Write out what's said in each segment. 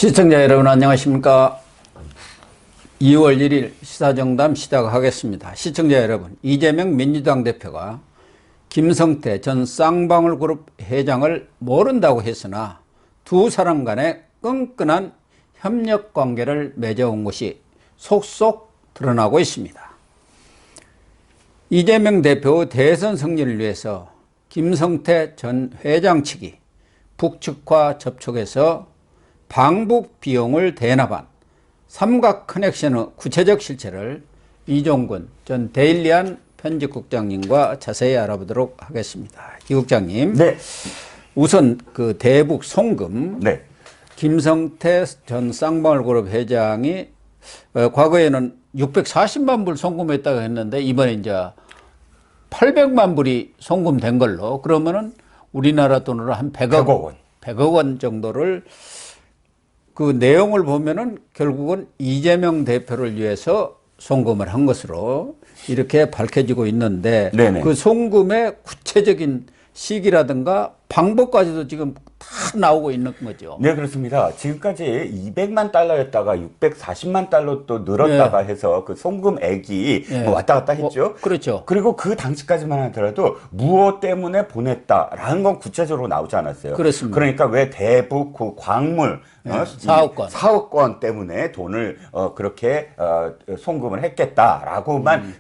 시청자 여러분 안녕하십니까. 2월 1일 시사정담 시작하겠습니다. 시청자 여러분, 이재명 민주당 대표가 김성태 전 쌍방울그룹 회장을 모른다고 했으나 두 사람 간의 끈끈한 협력관계를 맺어온 것이 속속 드러나고 있습니다. 이재명 대표 대선 승리를 위해서 김성태 전 회장 측이 북측과 접촉해서 방북 비용을 대납한 삼각 커넥션의 구체적 실체를 이종근 전 데일리안 편집국장님과 자세히 알아보도록 하겠습니다. 이 국장님, 네. 우선 그 대북 송금, 네. 김성태 전 쌍방울그룹 회장이 과거에는 640만 불 송금했다고 했는데 이번에 이제 800만 불이 송금된 걸로, 그러면은 우리나라 돈으로 한 100억 원, 100억 원 정도를, 그 내용을 보면은 결국은 이재명 대표를 위해서 송금을 한 것으로 이렇게 밝혀지고 있는데, 네네. 그 송금의 구체적인 시기라든가 방법까지도 지금 다 나오고 있는 거죠. 네, 그렇습니다. 지금까지 200만 달러였다가 640만 달러 또 늘었다가 해서 그 송금액이 뭐 왔다 갔다 했죠. 그렇죠. 그리고 그 당시까지만 하더라도 무엇 때문에 보냈다라는 건 구체적으로 나오지 않았어요. 그렇습니다. 그러니까 왜 대북 그 광물 사업권 때문에 돈을 그렇게 송금을 했겠다라고만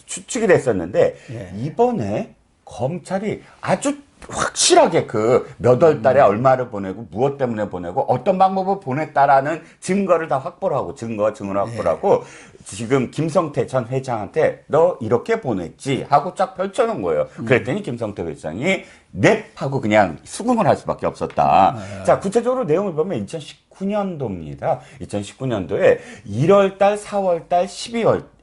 추측이 됐었는데, 이번에 검찰이 아주 확실하게 그 몇 월 달에 얼마를 보내고 무엇 때문에 보내고 어떤 방법을 보냈다라는 증거를 다 확보를 하고 증언을 확보를 하고 지금 김성태 전 회장한테 너 이렇게 보냈지 하고 쫙 펼쳐놓은 거예요. 그랬더니 김성태 회장이 넵 하고 그냥 수긍을 할 수밖에 없었다. 자, 구체적으로 내용을 보면 2019년도입니다. 2019년도에 1월달, 4월달,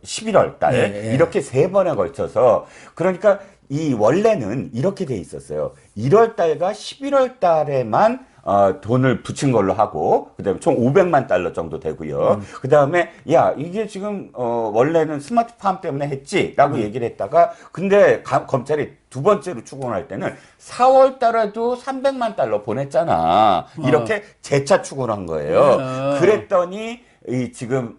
11월달 이렇게 세 번에 걸쳐서, 그러니까 이 원래는 이렇게 돼 있었어요. 1월 달과 11월 달에만 돈을 붙인 걸로 하고, 그다음에 총 500만 달러 정도 되고요. 그다음에 야, 이게 지금 원래는 스마트팜 때문에 했지라고 얘기를 했다가, 근데 검찰이 두 번째로 추궁할 때는 4월 달에도 300만 달러 보냈잖아. 이렇게 재차 추궁을 한 거예요. 그랬더니 이 지금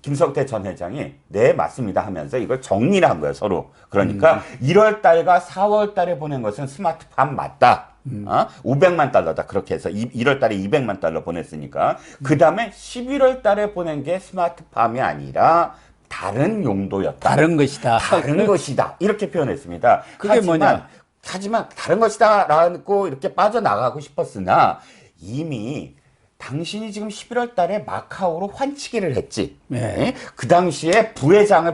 김성태 전 회장이 네 맞습니다 하면서 이걸 정리를 한 거예요, 서로. 그러니까 1월 달과 4월 달에 보낸 것은 스마트팜 맞다. 500만 달러다. 그렇게 해서 1월 달에 200만 달러 보냈으니까. 그 다음에 11월 달에 보낸 게 스마트팜이 아니라 다른 용도였다. 다른 것이다. 다른 것이다. 이렇게 표현했습니다. 그게 뭐냐? 하지만 다른 것이다 라고 이렇게 빠져나가고 싶었으나, 이미 당신이 지금 11월 달에 마카오로 환치기를 했지. 네. 그 당시에 부회장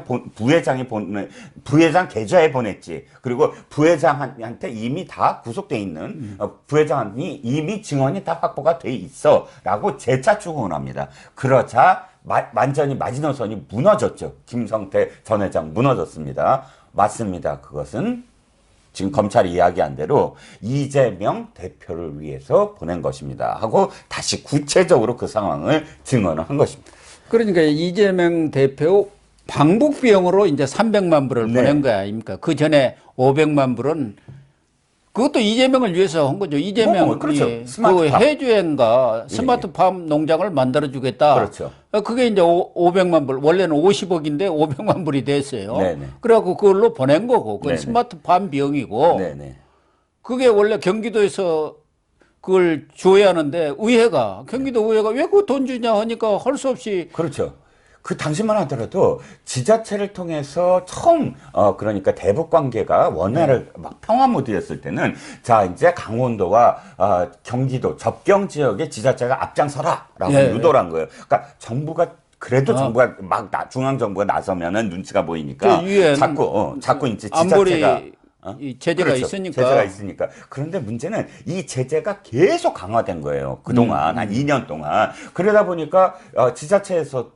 계좌에 보냈지. 그리고 부회장한테 이미 다 구속돼 있는 부회장이 이미 증언이 다 확보가 돼 있어 라고 재차 추궁을 합니다. 그러자 완전히 마지노선이 무너졌죠. 김성태 전 회장 무너졌습니다. 맞습니다. 그것은 지금 검찰이 이야기한 대로 이재명 대표를 위해서 보낸 것입니다 하고 다시 구체적으로 그 상황을 증언을 한 것입니다. 그러니까 이재명 대표 방북 비용으로 이제 300만 불을 보낸 거 아닙니까? 그 전에 500만 불은 그것도 이재명을 위해서 한 거죠. 이재명이 그렇죠. 그 해주행과 스마트팜 농장을 만들어주겠다. 그렇죠. 그게 이제 500만 불, 원래는 50억인데 500만 불이 됐어요. 네네. 그래갖고 그걸로 보낸 거고, 그건 네네. 스마트팜 비용이고, 네네. 그게 원래 경기도에서 그걸 줘야 하는데 의회가, 경기도 의회가 왜 그 돈 주냐 하니까 할 수 없이. 그렇죠. 그 당시만 하더라도 지자체를 통해서 처음 그러니까 대북 관계가 원활을 막 평화 모드였을 때는, 자 이제 강원도와 경기도 접경 지역의 지자체가 앞장서라라고 유도를 한 거예요. 그러니까 정부가 그래도 정부가 중앙 정부가 나서면은 눈치가 보이니까 자꾸 이제 지자체가 이 제재가 그렇죠. 있으니까. 제재가 있으니까. 그런데 문제는 이 제재가 계속 강화된 거예요. 그동안 한 2년 동안. 그러다 보니까 지자체에서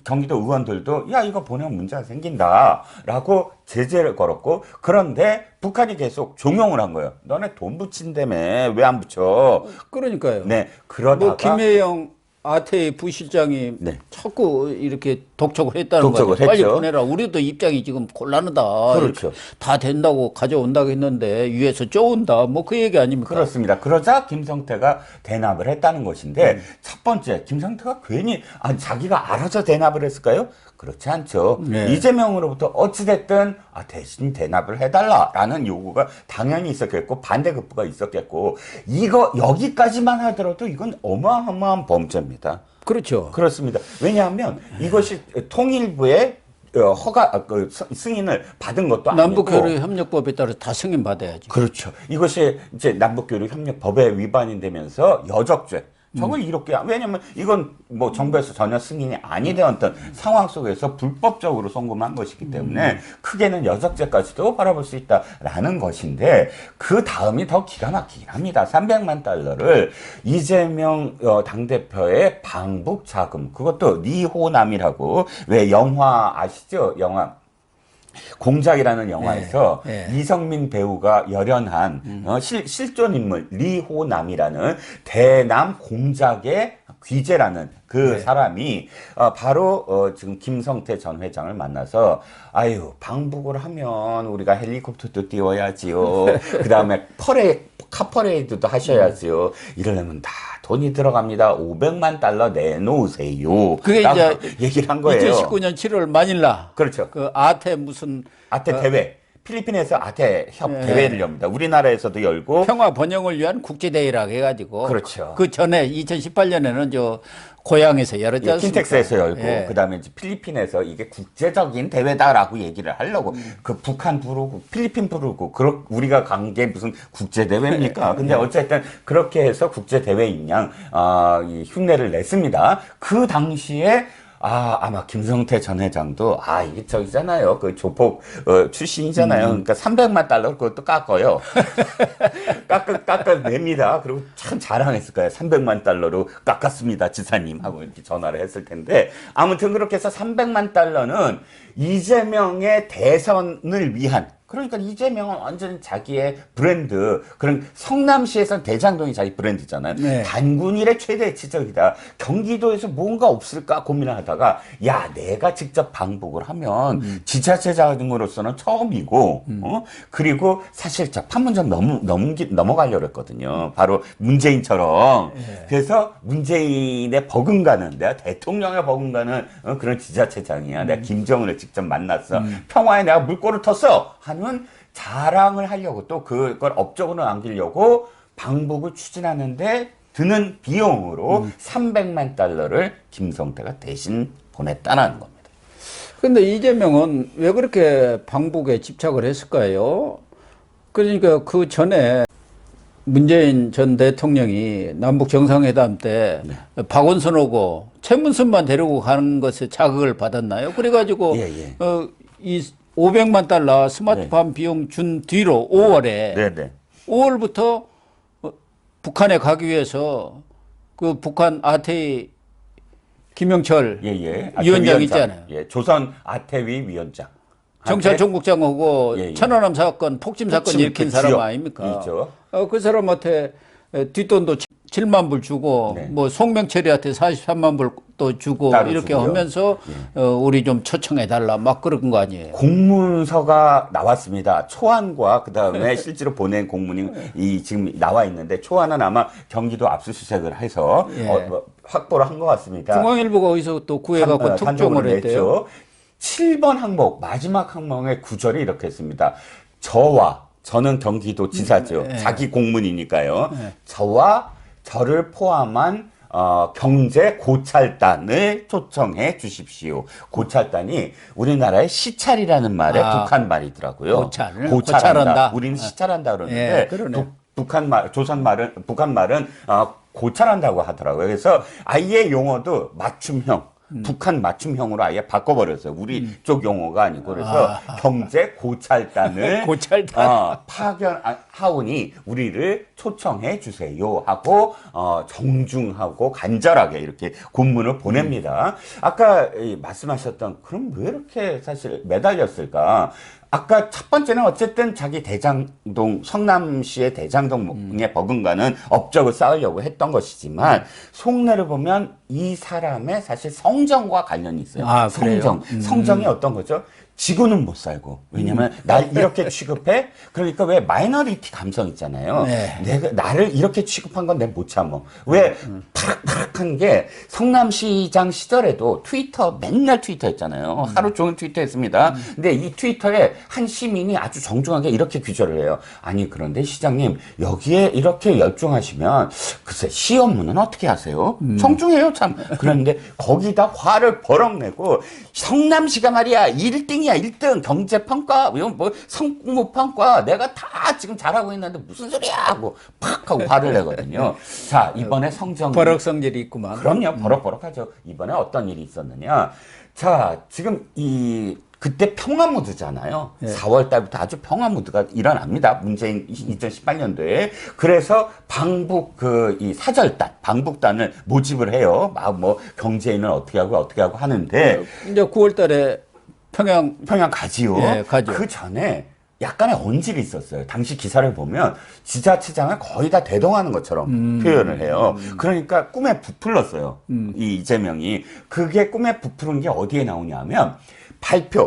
경기도 의원들도 야 이거 보내면 문제가 생긴다라고 제재를 걸었고, 그런데 북한이 계속 종용을 한 거예요. 너네 돈 붙인다며 왜 안 붙여? 그러니까요. 네, 그러다가 뭐 김혜영 아태의 부실장이 네. 자꾸 이렇게 독촉을 했다는 독촉을 거죠. 빨리 했죠. 보내라. 우리도 입장이 지금 곤란하다. 그렇죠. 다 된다고 가져온다고 했는데 위에서 쪼온다. 뭐 그 얘기 아닙니까? 그렇습니다. 그러자 김성태가 대납을 했다는 것인데 첫 번째 김성태가 괜히 자기가 알아서 대납을 했을까요? 그렇지 않죠. 네. 이재명으로부터 어찌됐든 대신 대납을 해달라라는 요구가 당연히 있었겠고 반대급부가 있었겠고 이거 여기까지만 하더라도 이건 어마어마한 범죄입니다. 그렇죠. 그렇습니다. 왜냐하면 이것이 통일부의 승인을 받은 것도 아니고 남북교류협력법에 따라 다 승인받아야죠. 그렇죠. 이것이 이제 남북교류협력법에 위반이 되면서 여적죄. 저걸 이렇게 왜냐면 이건 뭐 정부에서 전혀 승인이 아니 되었던 상황 속에서 불법적으로 송금한 것이기 때문에 크게는 여적죄까지도 바라볼 수 있다라는 것인데 그 다음이 더 기가 막히긴 합니다. 300만 달러를 이재명 당대표의 방북 자금 그것도 리호남이라고 왜 영화 아시죠? 영화 공작이라는 영화에서 이성민 배우가 열연한 실존 인물 리호남이라는 대남 공작의 귀재라는 그 사람이 바로 지금 김성태 전 회장을 만나서 아유 방북을 하면 우리가 헬리콥터도 띄워야지요. 그 다음에 카퍼레이드도 하셔야지요. 이러려면 다 돈이 들어갑니다. 500만 달러 내놓으세요. 그게 이제 얘기를 한 거예요. 2019년 7월 마닐라. 그렇죠. 그 아태 무슨 아태 대회. 필리핀에서 아태 협 대회를 엽니다. 우리나라에서도 열고 평화 번영을 위한 국제대회라고 해가지고 그렇죠. 그 전에 2018년에는 저 고향에서 열었지 않습니까? 킨텍스에서 열고 그다음에 이제 필리핀에서 이게 국제적인 대회다라고 얘기를 하려고 그 북한 부르고 필리핀 부르고 우리가 간 게 무슨 국제 대회입니까? 근데 어쨌든 그렇게 해서 국제 대회인 양 이 흉내를 냈습니다. 그 당시에 아마 김성태 전 회장도 이게 저기잖아요. 그 조폭 출신이잖아요. 그러니까 300만 달러 그것도 깎아요. 깎아냅니다. 그리고 참 자랑했을 거예요. 300만 달러로 깎았습니다. 지사님 하고 이렇게 전화를 했을 텐데 아무튼 그렇게 해서 300만 달러는 이재명의 대선을 위한 그러니까 이재명은 완전 자기의 브랜드 그런 성남시에서는 대장동이 자기 브랜드잖아요. 네. 단군일의 최대 지적이다. 경기도에서 뭔가 없을까 고민을 하다가 야 내가 직접 방북을 하면 지자체 자금으로서는 처음이고 그리고 사실 저 판문점 넘어가려고 했거든요. 바로 문재인처럼. 그래서 문재인의 버금가는 내가 대통령의 버금가는 그런 지자체장이야. 내가 김정은을 직접 만났어. 평화에 내가 물꼬를 텄어. 하는 자랑을 하려고 또 그걸 업적으로 남기려고 방북을 추진하는데 드는 비용으로 300만 달러를 김성태가 대신 보냈다는 겁니다. 근데 이재명은 왜 그렇게 방북에 집착을 했을까요? 그러니까 그 전에 문재인 전 대통령이 남북 정상회담 때 박원순하고 최문순만 데리고 가는 것에 자극을 받았나요? 그래가지고 이 500만 달러 스마트팜 비용 준 뒤로 5월에 5월부터 북한에 가기 위해서 그 북한 아태이 김영철 위원장 있잖아요. 조선 아태위 위원장. 정찰총국장하고 천안함 사건, 폭침 사건 일으킨 사람 아닙니까? 그 사람한테 뒷돈도 7만 불 주고 뭐 송명철이한테 43만 불 또 주고 이렇게 주고요. 하면서 우리 좀 초청해달라 막 그런 거 아니에요? 공문서가 나왔습니다. 초안과 그다음에 실제로 보낸 공문이 지금 나와 있는데 초안은 아마 경기도 압수수색을 해서 확보를 한 것 같습니다. 중앙일보가 어디서 또 구해갖고 특종을 했대요. 7번 항목 마지막 항목의 구절이 이렇게 했습니다. 저는 경기도 지사죠. 자기 공문이니까요. 저를 포함한 경제 고찰단을 초청해 주십시오. 고찰단이 우리나라의 시찰이라는 말에 북한 말이더라고요. 고찰한다. 우리는 시찰한다 그러는데 북한 말은 고찰한다고 하더라고요. 그래서 아예 용어도 맞춤형. 북한 맞춤형으로 아예 바꿔버렸어요. 우리 쪽 용어가 아니고 그래서 경제 고찰단을 파견하오니 우리를 초청해 주세요 하고 정중하고 간절하게 이렇게 공문을 보냅니다. 아까 말씀하셨던 그럼 왜 이렇게 사실 매달렸을까? 아까 첫 번째는 어쨌든 자기 대장동, 성남시의 대장동에 버금가는 업적을 쌓으려고 했던 것이지만, 속내를 보면 이 사람의 사실 성정과 관련이 있어요. 아, 그래요? 성정. 성정이 어떤 거죠? 지구는 못 살고. 왜냐면, 날 이렇게 취급해? 그러니까 왜 마이너리티 감성 있잖아요. 네. 나를 이렇게 취급한 건 내가 못 참어. 왜 파락파락한 게 성남시장 시절에도 트위터, 맨날 트위터 했잖아요. 하루 종일 트위터 했습니다. 근데 이 트위터에 한 시민이 아주 정중하게 이렇게 귀절을 해요. 아니, 그런데 시장님, 여기에 이렇게 열중하시면, 글쎄, 시 업무는 어떻게 하세요? 정중해요, 참. 그런데 거기다 화를 버럭 내고, 성남시가 말이야, 1등이야. 1등 경제평가 뭐 성무평가 내가 다 지금 잘하고 있는데 무슨 소리야 하고 팍 하고 화를 내거든요. 자, 이번에 성정 버럭 성질이 있구만. 그럼요. 버럭버럭하죠. 이번에 어떤 일이 있었느냐. 자, 지금 그때 평화 무드잖아요. 예. 4월 달부터 아주 평화 무드가 일어납니다. 문재인 2018년도에. 그래서 이 사절단, 방북단을 모집을 해요. 막 뭐 경제인을 어떻게 하고 하는데 이제 9월 달에 평양 가지요. 예, 가죠. 그 전에 약간의 언질이 있었어요. 당시 기사를 보면 지자체장을 거의 다 대동하는 것처럼 표현을 해요. 그러니까 꿈에 부풀렀어요. 이 이재명이. 그게 꿈에 부풀은 게 어디에 나오냐면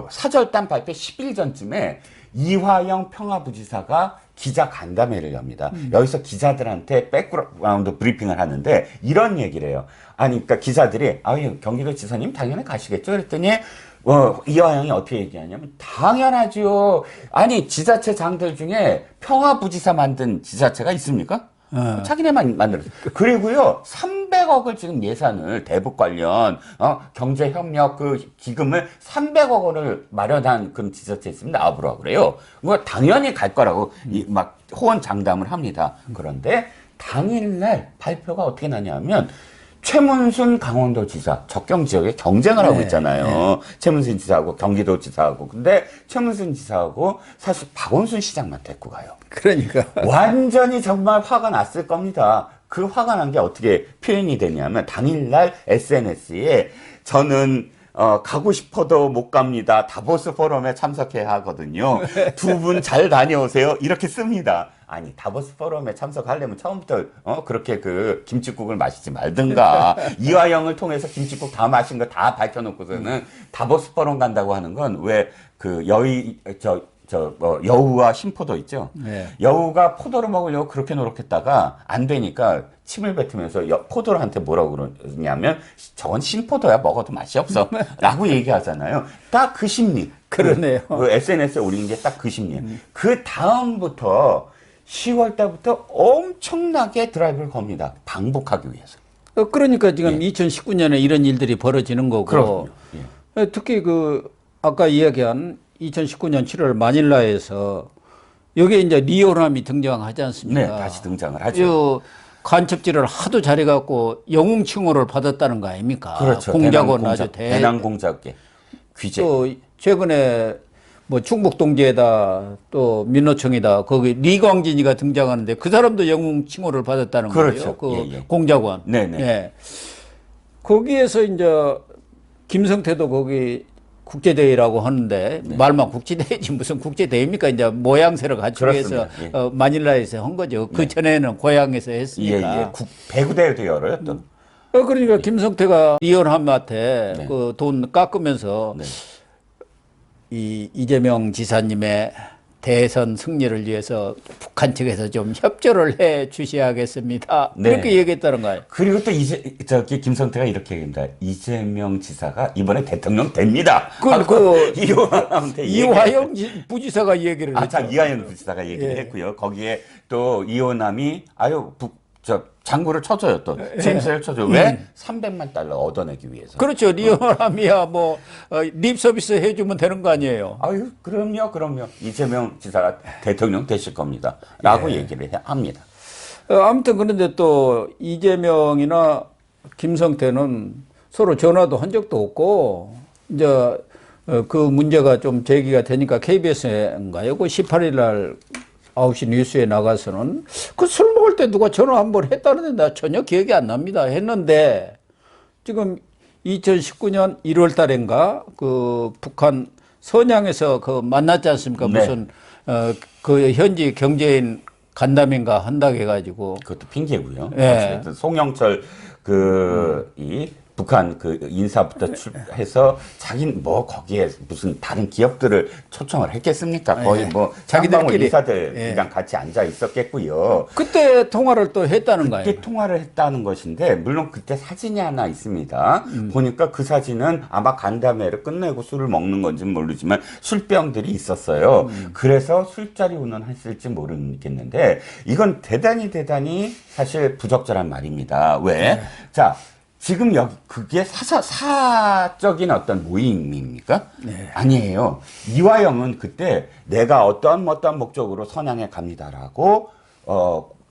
사절단 발표 10일 전쯤에 이화영 평화부지사가 기자 간담회를 엽니다. 여기서 기자들한테 백그라운드 브리핑을 하는데 이런 얘기를 해요. 아니, 그러니까 기자들이 경기도 지사님 당연히 가시겠죠? 그랬더니 이화영이 어떻게 얘기하냐면 당연하죠. 아니, 지자체장들 중에 평화부지사 만든 지자체가 있습니까? 자기네만 만들었어요. 그리고요, 300억을 지금 예산을 대북 관련, 경제협력 기금을 300억 원을 마련한 그런 지자체 있습니다. 아브라 그래요. 뭐, 당연히 갈 거라고, 막, 호언장담을 합니다. 그런데 당일날 발표가 어떻게 나냐면, 최문순 강원도지사 접경 지역에 경쟁을 하고 있잖아요. 최문순 지사하고 경기도 지사하고. 근데 최문순 지사하고 사실 박원순 시장만 데리고 가요. 그러니까 완전히 정말 화가 났을 겁니다. 그 화가 난 게 어떻게 표현이 되냐면 당일날 SNS에 저는 가고 싶어도 못 갑니다. 다보스 포럼에 참석해야 하거든요. 두 분 잘 다녀오세요. 이렇게 씁니다. 아니, 다보스 포럼에 참석하려면 처음부터 그렇게 김치국을 마시지 말든가. 이화영을 통해서 김치국 다 마신 거 다 밝혀놓고서는 다보스 포럼 간다고 하는 건 왜 여우와 신포도 있죠. 네. 여우가 포도를 먹으려고 그렇게 노력했다가 안 되니까 침을 뱉으면서 포도한테 뭐라고 그러냐면 저건 신포도야, 먹어도 맛이 없어 라고 얘기하잖아요. 딱 그 심리. 그러네요. SNS에 올린 게 딱 그 심리예요. 그 다음부터 10월 달부터 엄청나게 드라이브를 겁니다. 방북하기 위해서. 그러니까 지금 2019년에 이런 일들이 벌어지는 거고. 그럼요. 특히 아까 이야기한 2019년 7월 마닐라에서 여기에 이제 리오남이 등장하지 않습니까? 네, 다시 등장을 하죠. 간첩질을 하도 잘해갖고 영웅 칭호를 받았다는 거 아닙니까? 그렇죠. 공작원 아주 대남 공작계 귀재. 또 최근에 뭐 충북 동지에다 또 민노총이다 거기 리광진이가 등장하는데 그 사람도 영웅 칭호를 받았다는 그렇죠. 거예요. 공작원. 네네. 예. 거기에서 이제 김성태도 거기 국제대회라고 하는데 말만 국제대회지 무슨 국제대회입니까? 이제 모양새를 갖추기 위해서 마닐라에서 한 거죠. 그 전에는 고향에서 했으니까. 배구대회도 열어요 또. 그러니까 김성태가 리온함한테 그 돈 깎으면서 이재명 지사님의 대선 승리를 위해서 북한 측에서 좀 협조를 해 주셔야겠습니다. 그렇게 얘기했다는 거예요. 그리고 또 김성태가 이렇게 얘기합니다. 이재명 지사가 이번에 대통령 됩니다. 이화영 부지사가 얘기를 했죠. 이화영 부지사가 얘기를 했고요. 거기에 또 이호남이 장구를 쳐줘요. 또 제임스를 쳐줘요. 왜? 300만 달러 얻어내기 위해서. 그렇죠. 리오남이야 립 서비스 해주면 되는 거 아니에요. 그럼요. 이재명 지사가 대통령 되실 겁니다. 라고 얘기를 합니다. 아무튼 그런데 또 이재명이나 김성태는 서로 전화도 한 적도 없고 이제 그 문제가 좀 제기가 되니까 KBS인가요? 그 18일 날 9시 뉴스에 나가서는 그 술 먹을 때 누가 전화 한 번 했다는데 나 전혀 기억이 안 납니다. 했는데 지금 2019년 1월 달인가 그 북한 선양에서 그 만났지 않습니까? 네. 무슨 그 현지 경제인 간담회인가 한다고 해가지고 그것도 핑계고요. 예. 어쨌든 송영철 이 북한 그 인사부터 해서 자기는 뭐 거기에 무슨 다른 기업들을 초청을 했겠습니까? 거의 뭐 쌍방울 자기들끼리. 인사들이랑 같이 앉아 있었겠고요. 그때 통화를 또 했다는 거예요. 그때 통화를 했다는 것인데 물론 그때 사진이 하나 있습니다. 보니까 그 사진은 아마 간담회를 끝내고 술을 먹는 건지는 모르지만 술병들이 있었어요. 그래서 술자리 운운했을지 모르겠는데 이건 대단히 사실 부적절한 말입니다. 왜? 자, 지금 여기 그게 사적인 어떤 모임입니까? 네. 아니에요. 이화영은 그때 내가 어떠한 목적으로 선양에 갑니다라고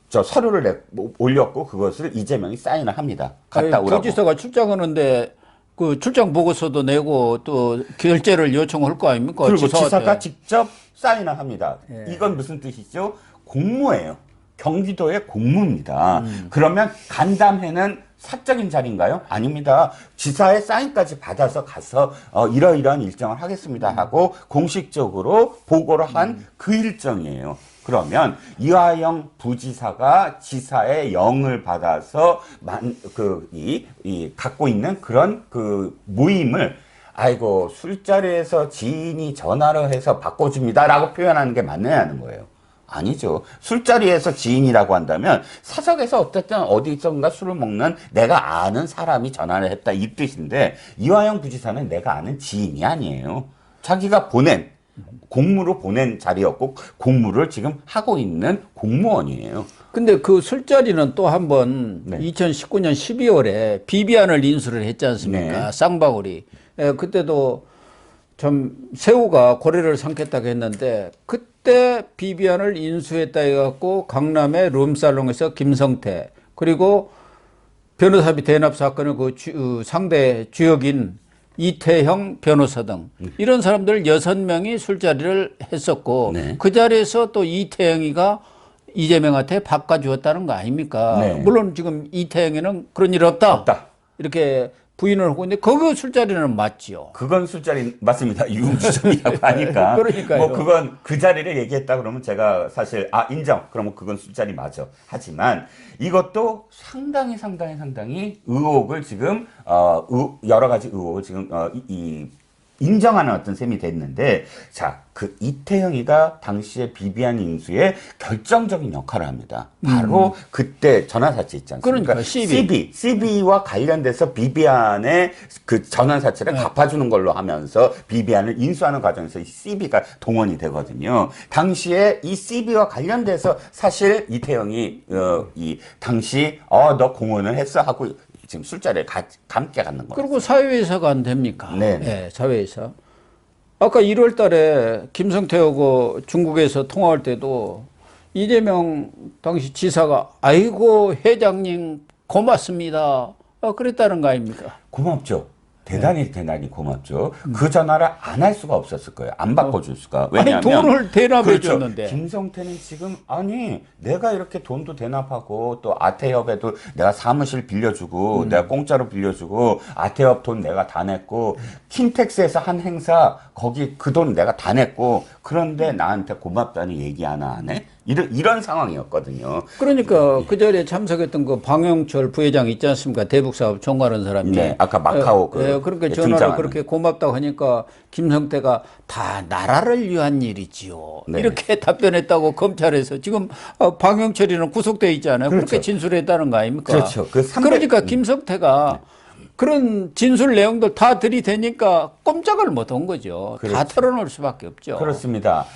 저 서류를 올렸고 그것을 이재명이 사인을 합니다. 갔다 오라고. 도지사가 출장하는데 그 출장 보고서도 내고 또 결재를 요청할 거 아닙니까? 그리고 지사한테. 지사가 직접 사인을 합니다. 예. 이건 무슨 뜻이죠? 공무예요. 경기도의 공무입니다. 그러면 간담회는 사적인 자리인가요? 아닙니다. 지사의 사인까지 받아서 가서 이러이러한 일정을 하겠습니다 하고 공식적으로 보고를 한 그 일정이에요. 그러면 이화영 부지사가 지사의 영을 받아서 갖고 있는 그런 그 모임을 아이고 술자리에서 지인이 전화를 해서 바꿔줍니다라고 표현하는 게 맞느냐는 거예요. 아니죠. 술자리에서 지인이라고 한다면 사석에서 어쨌든 어디선가 술을 먹는 내가 아는 사람이 전화를 했다 이 뜻인데 이화영 부지사는 내가 아는 지인이 아니에요. 자기가 공무로 보낸 자리였고 공무를 지금 하고 있는 공무원이에요. 근데 그 술자리는 또 한 번 네. 2019년 12월에 비비안을 인수를 했지 않습니까? 네. 쌍방울이. 그때도 좀 새우가 고래를 삼켰다고 했는데 그때 비비안을 인수했다 해갖고 강남의 룸살롱에서 김성태 그리고 변호사비 대납 사건의 그 상대 주역인 이태형 변호사 등 이런 사람들 6명이 술자리를 했었고 네. 그 자리에서 또 이태형이가 이재명한테 바꿔주었다는 거 아닙니까? 네. 물론 지금 이태형에는 그런 일 없다. 없다. 이렇게 부인을 하고 있는데 거기 술자리는 맞지요. 그건 술자리 맞습니다. 유흥주점이라고 하니까. 그러니까요. 뭐 그건 그 자리를 얘기했다 그러면 제가 사실 인정. 그러면 그건 술자리 맞아. 하지만 이것도 상당히 의혹을 지금 여러 가지 의혹을 지금 인정하는 어떤 셈이 됐는데 자, 그 이태영이가 당시에 비비안 인수에 결정적인 역할을 합니다. 바로 그때 전환사채 있지 않습니까? 그러니까 CB와 관련돼서 비비안의 그 전환사채를 갚아주는 걸로 하면서 비비안을 인수하는 과정에서 이 CB가 동원이 되거든요. 당시에 이 CB와 관련돼서 사실 이태영이 당시 너 공헌을 했어 하고 지금 술자리에 함께 갖는 거예요. 그리고 사회이사가 안 됩니까? 네. 네, 사회이사. 아까 1월 달에 김성태하고 중국에서 통화할 때도 이재명 당시 지사가 아이고 회장님 고맙습니다. 그랬다는 거 아닙니까? 고맙죠. 대단히 고맙죠. 그 전화를 안 할 수가 없었을 거예요. 안 바꿔줄 수가. 왜냐하면 돈을 대납해 그렇죠. 줬는데. 김성태는 지금 내가 이렇게 돈도 대납하고 또 아태협에도 내가 사무실 빌려주고 내가 공짜로 빌려주고 아태협 돈 내가 다 냈고 킨텍스에서 한 행사 거기 그 돈 내가 다 냈고 그런데 나한테 고맙다는 얘기 하나 안 해? 이런 상황이었거든요. 그러니까 그 자리에 참석했던 그 방영철 부회장 있지 않습니까? 대북사업 총괄한 사람이. 네, 아까 마카오 그러니까 전화를 그렇게 고맙다고 하니까 김성태가 다 나라를 위한 일이지요. 네. 이렇게 답변했다고 검찰에서 지금 방영철이는 구속돼 있잖아요. 그렇죠. 그렇게 진술했다는 거 아닙니까? 그렇죠. 그러니까 김성태가 그런 진술 내용들 다 들이대니까 꼼짝을 못 한 거죠. 다 그렇죠. 털어놓을 수밖에 없죠. 그렇습니다.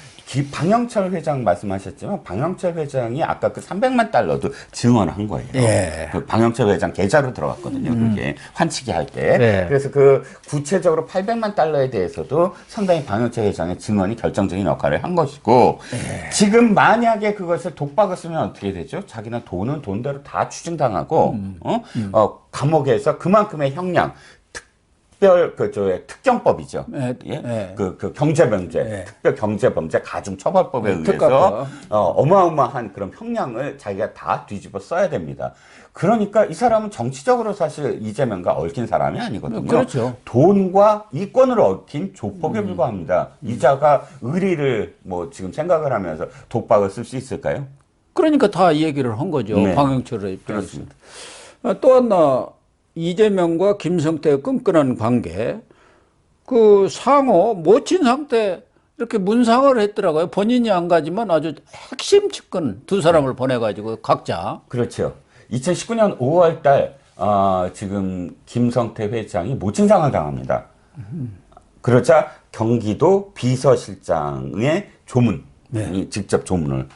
방영철 회장 말씀하셨지만 방영철 회장이 아까 그 300만 달러도 증언한 거예요. 예. 그 방영철 회장 계좌로 들어갔거든요. 그게 환치기 할 때. 네. 그래서 그 구체적으로 800만 달러에 대해서도 상당히 방영철 회장의 증언이 결정적인 역할을 한 것이고 지금 만약에 그것을 독박을 쓰면 어떻게 되죠? 자기는 돈은 돈대로 다 추징당하고 감옥에서 그만큼의 형량 특경법이죠. 네, 예? 네. 그 경제범죄, 네. 특별 경제범죄 가중처벌법에 의해서 특가법. 어마어마한 그런 형량을 자기가 다 뒤집어 써야 됩니다. 그러니까 이 사람은 정치적으로 사실 이재명과 얽힌 사람이 아니거든요. 그렇죠. 돈과 이권을 얽힌 조폭에 불과합니다. 이자가 의리를 뭐 지금 생각을 하면서 독박을 쓸 수 있을까요? 그러니까 다 얘기를 한 거죠. 네. 방영철의 입장에서. 그렇습니다. 또 하나 이재명과 김성태의 끈끈한 관계. 그 상호 모친 상태 이렇게 문상을 했더라고요. 본인이 안 가지만 아주 핵심 측근 두 사람을 보내가지고 각자. 그렇죠. 2019년 5월 달 지금 김성태 회장이 모친상을 당합니다. 그러자 경기도 비서실장의 조문이 직접 조문을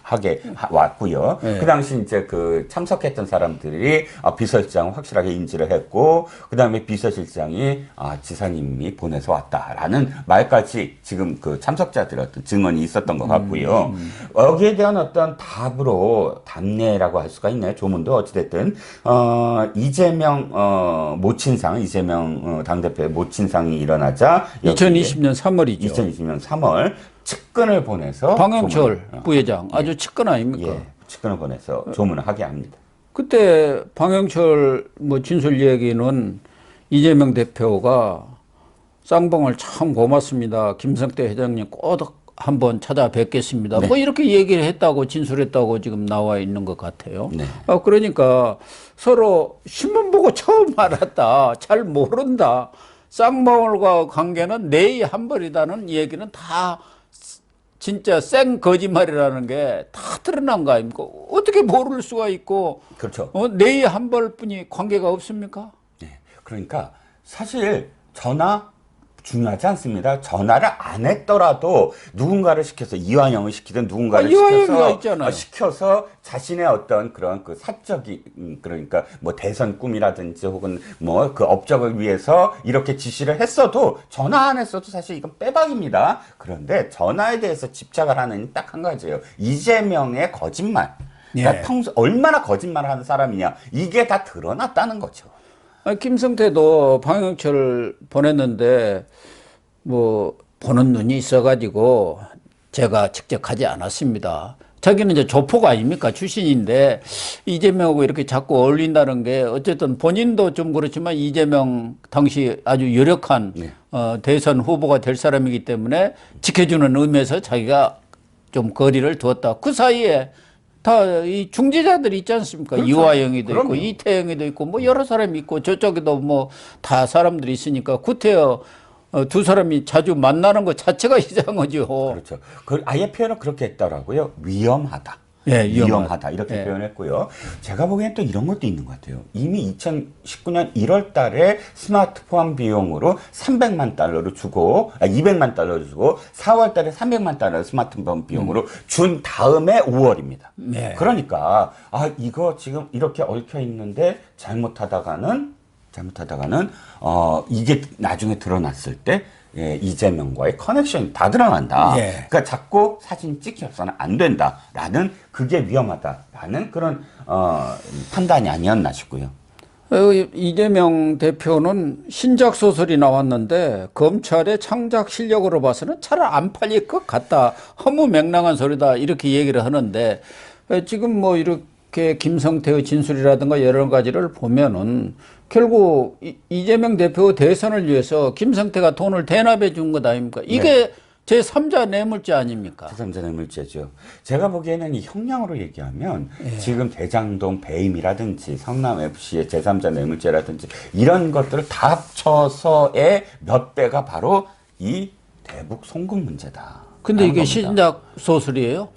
왔고요. 네. 그 당시 이제 그 참석했던 사람들이 비서실장을 확실하게 인지를 했고, 그 다음에 비서실장이 지사님이 보내서 왔다라는 말까지 지금 그 참석자들의 어떤 증언이 있었던 것 같고요. 여기에 대한 어떤 답내라고 할 수가 있나요? 조문도 어찌됐든, 이재명, 모친상, 이재명 당대표의 모친상이 일어나자. 2020년 3월이죠. 2020년 3월. 측근을 보내서 방영철 부회장 아주 측근 아닙니까? 예, 측근을 보내서 조문을 하게 합니다. 그때 방영철 뭐 진술 얘기는 이재명 대표가 쌍방울 참 고맙습니다. 김성태 회장님 꼭 한번 찾아뵙겠습니다. 네. 뭐 이렇게 얘기를 했다고 진술했다고 지금 나와 있는 것 같아요. 네. 그러니까 서로 신문 보고 처음 알았다. 잘 모른다. 쌍방울과 관계는 내의 한 벌이다는 얘기는 다 진짜 생 거짓말이라는 게 다 드러난 거 아닙니까? 어떻게 모를 수가 있고, 그렇죠. 내의 한 벌뿐이 관계가 없습니까? 네. 그러니까 사실 전화 중요하지 않습니다. 전화를 안 했더라도 누군가를 시켜서 이완영을 시키든 누군가를 시켜서 자신의 어떤 그런 그 사적인 그러니까 뭐 대선 꿈이라든지 혹은 뭐 그 업적을 위해서 이렇게 지시를 했어도 전화 안 했어도 사실 이건 빼박입니다. 그런데 전화에 대해서 집착을 하는 딱 한 가지예요. 이재명의 거짓말. 그러니까 예. 평소 얼마나 거짓말을 하는 사람이냐 이게 다 드러났다는 거죠. 김성태도 방영철 보냈는데 뭐 보는 눈이 있어가지고 제가 직접 가지 않았습니다. 자기는 이제 조폭 아닙니까? 출신인데 이재명하고 이렇게 자꾸 어울린다는 게 어쨌든 본인도 좀 그렇지만 이재명 당시 아주 유력한 대선 후보가 될 사람이기 때문에 지켜주는 의미에서 자기가 좀 거리를 두었다. 그 사이에 다 이 중재자들이 있지 않습니까? 그렇죠. 이화영이도 그럼요. 있고 이태영이도 있고 뭐 여러 사람이 있고 저쪽에도 뭐 다 사람들이 있으니까 구태여 두 사람이 자주 만나는 것 자체가 이상하죠. 그렇죠. 그 아예 표현을 그렇게 했더라고요. 위험하다. 예, 위험하다. 이렇게 예. 표현했고요. 제가 보기엔 또 이런 것도 있는 것 같아요. 이미 2019년 1월 달에 스마트폰 비용으로 300만 달러를 주고, 200만 달러를 주고, 4월 달에 300만 달러 스마트폰 비용으로 준 다음에 5월입니다. 네. 그러니까, 이거 지금 이렇게 얽혀 있는데 잘못하다가는, 이게 나중에 드러났을 때, 이재명과의 커넥션이 다 드러난다. 예. 그러니까 자꾸 사진 찍혀서는 안 된다라는 그게 위험하다라는 그런 판단이 아니었나 싶고요. 이재명 대표는 신작 소설이 나왔는데 검찰의 창작 실력으로 봐서는 잘 안 팔릴 것 같다. 허무맹랑한 소리다. 이렇게 얘기를 하는데 지금 뭐 이렇게 김성태의 진술이라든가 여러 가지를 보면은 결국 이재명 대표 대선을 위해서 김성태가 돈을 대납해 준 것 아닙니까? 이게 제3자 뇌물죄 아닙니까? 제3자 뇌물죄죠. 제가 보기에는 이 형량으로 얘기하면 지금 대장동 배임이라든지 성남FC의 제3자 뇌물죄라든지 이런 것들을 다 합쳐서의 몇 배가 바로 이 대북 송금 문제다. 근데 이게 신작 소설이에요?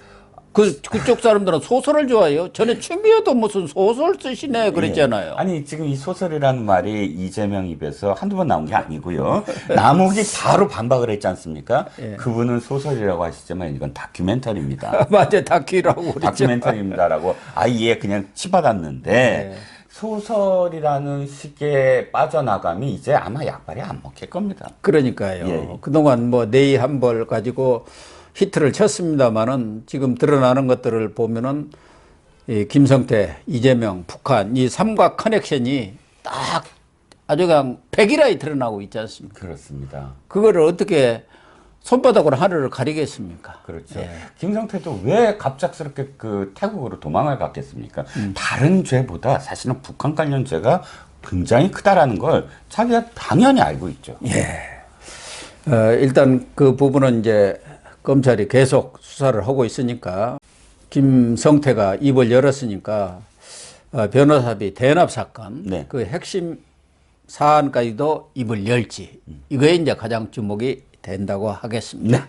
그쪽 사람들은 소설을 좋아해요. 전에 취미여도 무슨 소설 쓰시네 그랬잖아요. 예. 아니 지금 이 소설이라는 말이 이재명 입에서 한두 번 나온 게 아니고요. 남욱이 바로 반박을 했지 않습니까? 예. 그분은 소설이라고 하시지만 이건 다큐멘터리입니다. 맞아요. 다큐라고 그랬죠. 다큐멘터리입니다라고 아예 그냥 치받았는데 소설이라는 식의 빠져나감이 이제 아마 약발이 안 먹힐 겁니다. 그러니까요. 예. 그동안 뭐 내의 한 벌 가지고 히트를 쳤습니다만은 지금 드러나는 것들을 보면은 이 김성태, 이재명, 북한 이 삼각 커넥션이 딱 아주 그냥 백일하게 드러나고 있지 않습니까? 그렇습니다. 그거를 어떻게 손바닥으로 하늘을 가리겠습니까? 그렇죠. 예. 김성태도 왜 갑작스럽게 그 태국으로 도망을 갔겠습니까? 다른 죄보다 사실은 북한 관련 죄가 굉장히 크다라는 걸 자기가 당연히 알고 있죠. 일단 그 부분은 이제 검찰이 계속 수사를 하고 있으니까 김성태가 입을 열었으니까 변호사비 대납 사건 네. 그 핵심 사안까지도 입을 열지 이거에 이제 가장 주목이 된다고 하겠습니다. 네.